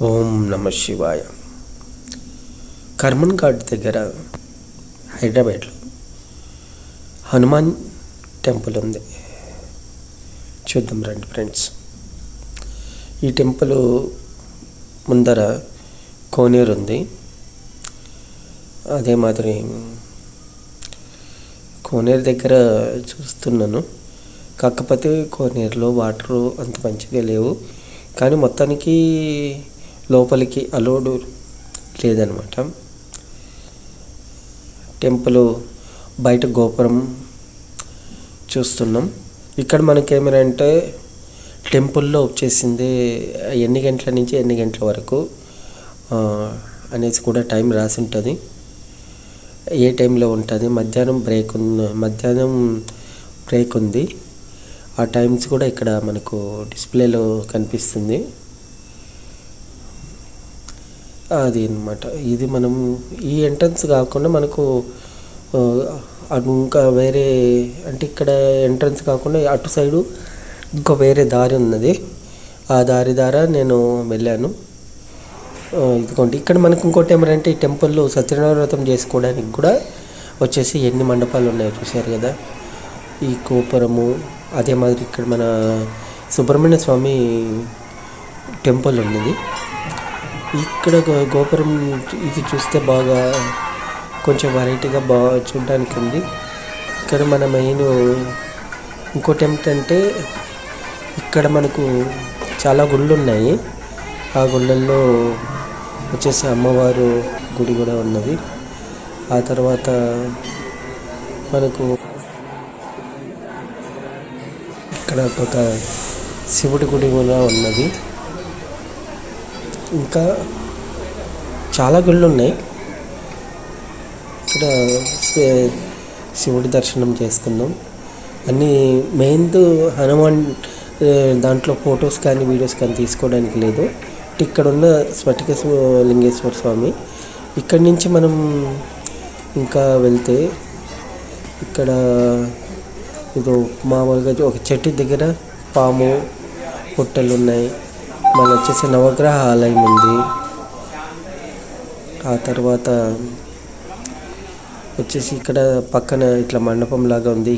ఓం నమ శివాయ. కర్మన్ ఘాట్ దగ్గర హైదరాబాద్లో హనుమాన్ టెంపుల్ ఉంది. చూద్దాం రండి ఫ్రెండ్స్. ఈ టెంపుల్ ముందర కోనేరు ఉంది. అదే మాదిరి కోనేరు దగ్గర చూస్తున్నాను. కాకపోతే కోనేరులో వాటరు అంత మంచిగా లేవు, కానీ మొత్తానికి లోపలికి అలోడు లేదనమాట. టెంపుల్ బయట గోపురం చూస్తున్నాం. ఇక్కడ మనకేమనంటే టెంపుల్లో వచ్చేసింది ఎన్ని గంటల నుంచి ఎన్ని గంటల వరకు అనేసి కూడా టైం రాసి ఉంటుంది. ఏ టైంలో ఉంటుంది, మధ్యాహ్నం బ్రేక్ ఉంది. ఆ టైమ్స్ కూడా ఇక్కడ మనకు డిస్ప్లేలో కనిపిస్తుంది. అది అన్నమాట. ఇది మనం ఈ ఎంట్రన్స్ కాకుండా మనకు ఇంకా వేరే, అంటే ఇక్కడ ఎంట్రన్స్ కాకుండా అటు సైడు ఇంకో వేరే దారి ఉన్నది. ఆ దారి ద్వారా నేను వెళ్ళాను. ఇదిగోండి, ఇక్కడ మనకు ఇంకోటి ఏమంటే ఈ టెంపుల్లో సత్యనారాయణ వ్రతం చేసుకోవడానికి కూడా వచ్చేసి ఎన్ని మండపాలు ఉన్నాయో చూశారు కదా. ఈ గోపురము, అదే మాదిరి ఇక్కడ మన సుబ్రహ్మణ్య స్వామి టెంపుల్ ఉన్నది. ఇక్కడ గోపురం ఇది చూస్తే బాగా కొంచెం వెరైటీగా బాగా చూడడానికి ఉంది. ఇక్కడ మన మెయిన్ ఇంకోటి ఏమిటంటే ఇక్కడ మనకు చాలా గుళ్ళు ఉన్నాయి. ఆ గుళ్ళల్లో వచ్చేసి అమ్మవారు గుడి కూడా ఉన్నది. ఆ తర్వాత మనకు ఇక్కడ ఒక శివుడి గుడి కూడా ఉన్నది. ఇంకా చాలా గుళ్ళు ఉన్నాయి. ఇక్కడ శివుడి దర్శనం చేసుకుందాం. అన్నీ మెయిన్ హనుమాన్ దాంట్లో ఫొటోస్ కానీ వీడియోస్ కానీ తీసుకోవడానికి లేదు. ఇక్కడ ఉన్న స్ఫటిక లింగేశ్వర స్వామి. ఇక్కడి నుంచి మనం ఇంకా వెళ్తే ఇక్కడ ఇదో మామూలుగా ఒక చెట్టు దగ్గర పాము పుట్టలు ఉన్నాయి. మళ్ళీ వచ్చేసి నవగ్రహ ఆలయం ఉంది. ఆ తర్వాత వచ్చేసి ఇక్కడ పక్కన ఇట్లా మండపం లాగా ఉంది.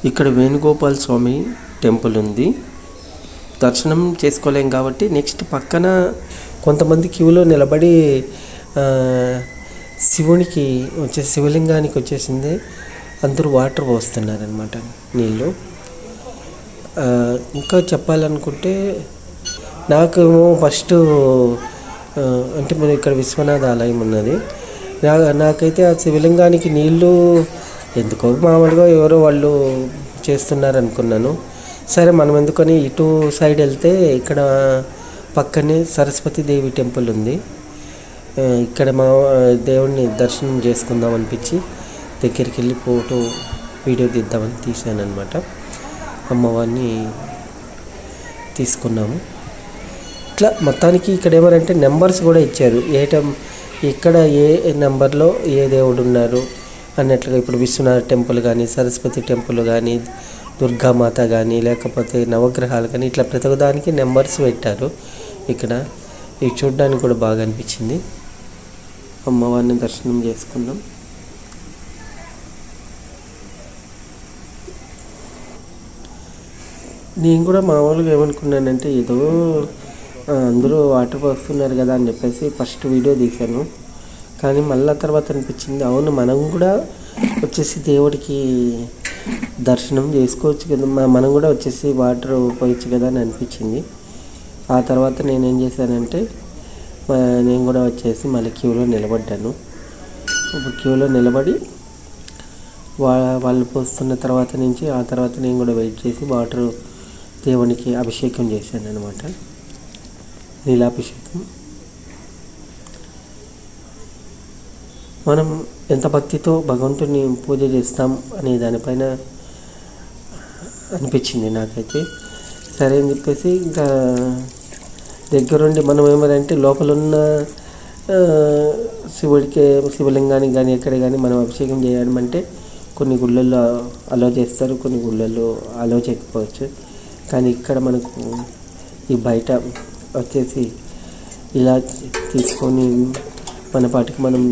ఇక్కడ వేణుగోపాల స్వామి టెంపుల్ ఉంది. దర్శనం చేసుకోలేం కాబట్టి నెక్స్ట్ పక్కన కొంతమంది క్యూలో నిలబడి శివునికి వచ్చేసి శివలింగానికి వచ్చేసింది అందరూ వాటర్ పోస్తున్నారనమాట, నీళ్ళు. ఇంకా చెప్పాలనుకుంటే నాకేమో ఫస్ట్ అంటే మనం ఇక్కడ విశ్వనాథ ఆలయం ఉన్నది. నాకైతే ఆ శివలింగానికి నీళ్ళు ఎందుకో మామూలుగా ఎవరో వాళ్ళు చేస్తున్నారనుకున్నాను. సరే మనం ఎందుకని ఇటు సైడ్ వెళ్తే ఇక్కడ పక్కనే సరస్వతి దేవి టెంపుల్ ఉంది. ఇక్కడ మా దేవుడిని దర్శనం చేసుకుందాం అనిపించి దగ్గరికి వెళ్ళి ఫోటో వీడియో తీద్దామని తీసాను అనమాట. అమ్మవారిని తీసుకున్నాము. ఇట్లా మొత్తానికి ఇక్కడ ఏమంటే నెంబర్స్ కూడా ఇచ్చారు. ఇక్కడ ఏ నెంబర్లో ఏ దేవుడు ఉన్నారు అన్నట్లుగా. ఇప్పుడు విశ్వనాథ టెంపుల్ కానీ, సరస్వతి టెంపుల్ కానీ, దుర్గామాత కానీ, లేకపోతే నవగ్రహాలు కానీ, ఇట్లా ప్రతి దానికి నెంబర్స్ పెట్టారు ఇక్కడ. ఇది చూడడానికి కూడా బాగా అనిపించింది. అమ్మవారిని దర్శనం చేసుకున్నాం. నేను కూడా మామూలుగా ఏమనుకున్నానంటే ఏదో అందరూ వాటర్ పోస్తున్నారు కదా అని చెప్పేసి ఫస్ట్ వీడియో తీశాను. కానీ మళ్ళీ తర్వాత అనిపించింది, అవును మనం కూడా వచ్చేసి దేవుడికి దర్శనం చేసుకోవచ్చు కదా, మనం కూడా వచ్చేసి వాటర్ పోయచ్చు కదా అని అనిపించింది. ఆ తర్వాత నేనేం చేశానంటే నేను కూడా వచ్చేసి మళ్ళీ క్యూలో నిలబడ్డాను. ఇప్పుడు క్యూలో నిలబడి వాళ్ళు పోస్తున్న తర్వాత నుంచి ఆ తర్వాత నేను కూడా వెయిట్ చేసి వాటర్ దేవునికి అభిషేకం చేశాను అనమాట, నీలాభిషేకం. మనం ఎంత భక్తితో భగవంతుడిని పూజ చేస్తాం అనే దానిపైన అనిపించింది నాకైతే. సరే అని చెప్పేసి ఇంకా దగ్గరుండి మనం ఏమంటే లోపల ఉన్న శివలింగానికి కానీ ఎక్కడ కానీ మనం అభిషేకం చేయడం అంటే కొన్ని గుళ్ళల్లో అలో చేస్తారు, కొన్ని గుళ్ళల్లో అలో చేయకపోవచ్చు. కానీ ఇక్కడ మనకు ఈ బయట వచ్చేసి ఇలా తీసుకొని మన పాటికి మనం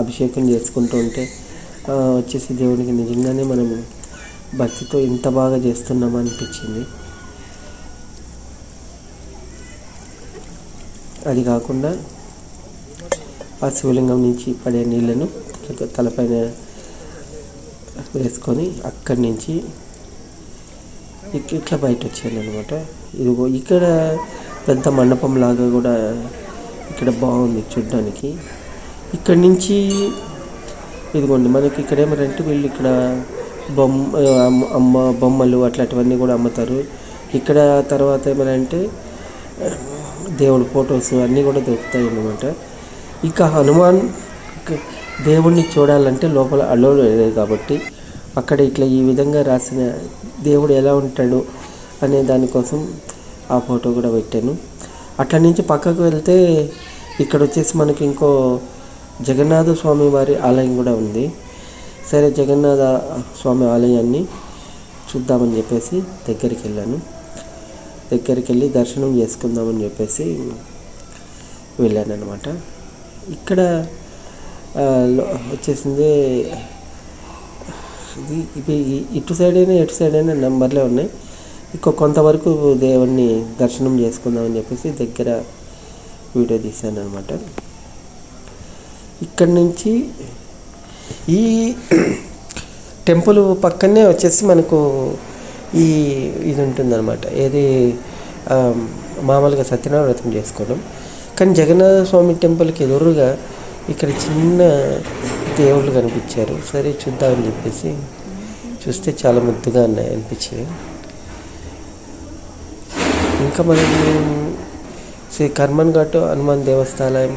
అభిషేకం చేసుకుంటూ ఉంటే వచ్చేసి దేవునికి నిజంగానే మనం భక్తితో ఇంత బాగా చేస్తున్నామా అనిపించింది. అది కాకుండా ఆ శివలింగం నుంచి పడే నీళ్ళను తలపైన వేసుకొని అక్కడి నుంచి ఇట్లా బయట వచ్చాను అనమాట. ఇదిగో ఇక్కడ పెద్ద మండపం లాగా కూడా ఇక్కడ బాగుంది చూడ్డానికి. ఇక్కడి నుంచి ఇదిగోండి మనకి ఇక్కడ ఏమంటే వీళ్ళు ఇక్కడ బొమ్మలు అట్లాంటివన్నీ కూడా అమ్ముతారు ఇక్కడ. తర్వాత ఏమంటే దేవుడి ఫొటోస్ అన్నీ కూడా దొరుకుతాయి అన్నమాట. ఇక హనుమాన్ దేవుడిని చూడాలంటే లోపల అలో లేదు కాబట్టి అక్కడ ఇట్లా ఈ విధంగా రాసిన దేవుడు ఎలా ఉంటాడు అనే దానికోసం ఆ ఫోటో కూడా పెట్టాను. అట్లా నుంచి పక్కకు వెళ్తే ఇక్కడ వచ్చేసి మనకి ఇంకో జగన్నాథ స్వామి వారి ఆలయం కూడా ఉంది. సరే జగన్నాథ స్వామి ఆలయాన్ని చూద్దామని చెప్పేసి దగ్గరికి వెళ్ళి దర్శనం చేసుకుందామని చెప్పేసి వెళ్ళాను అనమాట. ఇక్కడ వచ్చేసింది ఇది ఇటు సైడ్ అయినా నెంబర్లే ఉన్నాయి. కొంతవరకు దేవుణ్ణి దర్శనం చేసుకుందామని చెప్పేసి దగ్గర వీడియో తీశాను అనమాట. ఇక్కడి నుంచి ఈ టెంపుల్ పక్కనే వచ్చేసి మనకు ఇది ఉంటుందన్నమాట. ఏది మామూలుగా సత్యనారాయణ వ్రతం చేసుకోవడం. కానీ జగన్నాథ స్వామి టెంపుల్కి ఎదురుగా ఇక్కడ చిన్న దేవుళ్ళు కనిపించారు. సరే చూద్దామని చెప్పేసి చూస్తే చాలా ముద్దుగా ఉన్నాయి అనిపించాయి. ఇంకా మనకి శ్రీ కర్మన్ ఘాట్ హనుమాన్ దేవస్థానం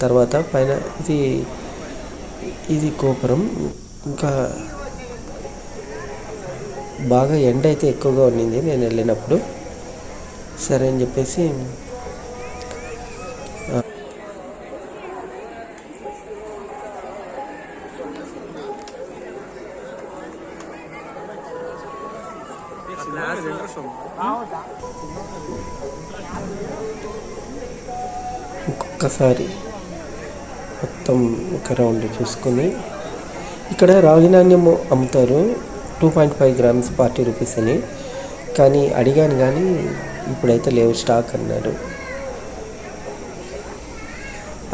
తర్వాత పైన ఇది గోపురం. ఇంకా బాగా ఎండ అయితే ఎక్కువగా ఉండింది నేను వెళ్ళినప్పుడు. సరే అని చెప్పేసి ఇంకొకసారి మొత్తం ఒక రౌండ్ చూసుకొని ఇక్కడ రాగి నాణ్యం అమ్ముతారు 2.5 grams 40 rupees అని. కానీ అడిగాను కానీ ఇప్పుడైతే లేవు స్టాక్ అన్నారు.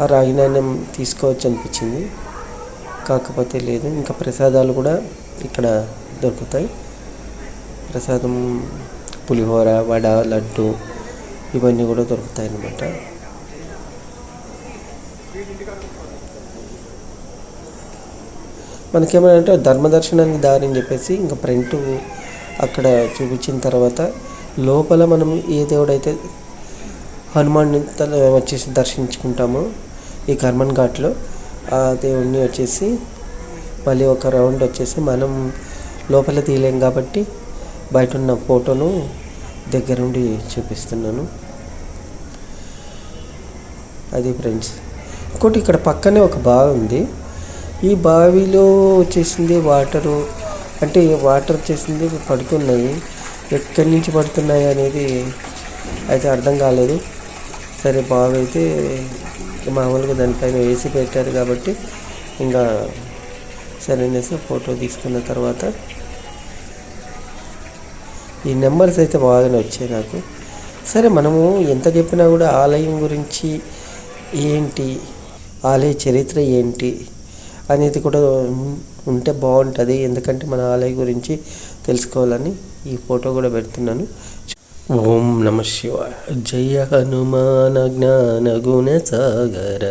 ఆ రాగి నాణ్యం తీసుకోవచ్చు అనిపించింది, కాకపోతే లేదు. ఇంకా ప్రసాదాలు కూడా ఇక్కడ దొరుకుతాయి. ప్రసాదం పులిహోర, వడ, లడ్డు ఇవన్నీ కూడా దొరుకుతాయి అన్నమాట. మనకేమంటే ధర్మదర్శనానికి దారి అని చెప్పేసి ఇంకా ప్రింట్ అక్కడ చూపించిన తర్వాత లోపల మనం ఏ దేవుడైతే హనుమాన్ని వచ్చేసి దర్శించుకుంటామో ఈ కర్మన్ ఘాట్లో ఆ దేవుడిని వచ్చేసి మళ్ళీ ఒక రౌండ్ వచ్చేసి మనం లోపల తీయలేం కాబట్టి బయట ఉన్న ఫోటోను దగ్గరుండి చూపిస్తున్నాను. అది ఫ్రెండ్స్. ఇంకోటి ఇక్కడ పక్కనే ఒక బావి ఉంది. ఈ బావిలో వచ్చేసింది వాటరు, అంటే వాటర్ వచ్చేసింది పడుతున్నాయి. ఎక్కడి నుంచి పడుతున్నాయి అనేది అయితే అర్థం కాలేదు. సరే బావి అయితే మామూలుగా దానిపైన వేసి పెట్టారు కాబట్టి ఇంకా సరే అనేసి ఫోటో తీసుకున్న తర్వాత ఈ నెంబర్స్ అయితే బాగానే వచ్చాయి నాకు. సరే మనము ఎంత చెప్పినా కూడా ఆలయం గురించి ఏంటి, ఆలయ చరిత్ర ఏంటి అనేది కూడా ఉంటే బాగుంటుంది. ఎందుకంటే మన ఆలయం గురించి తెలుసుకోవాలని ఈ ఫోటో కూడా పెడుతున్నాను. ఓం నమ శివాయ. జయ హనుమాన జ్ఞాన గుణ సాగర.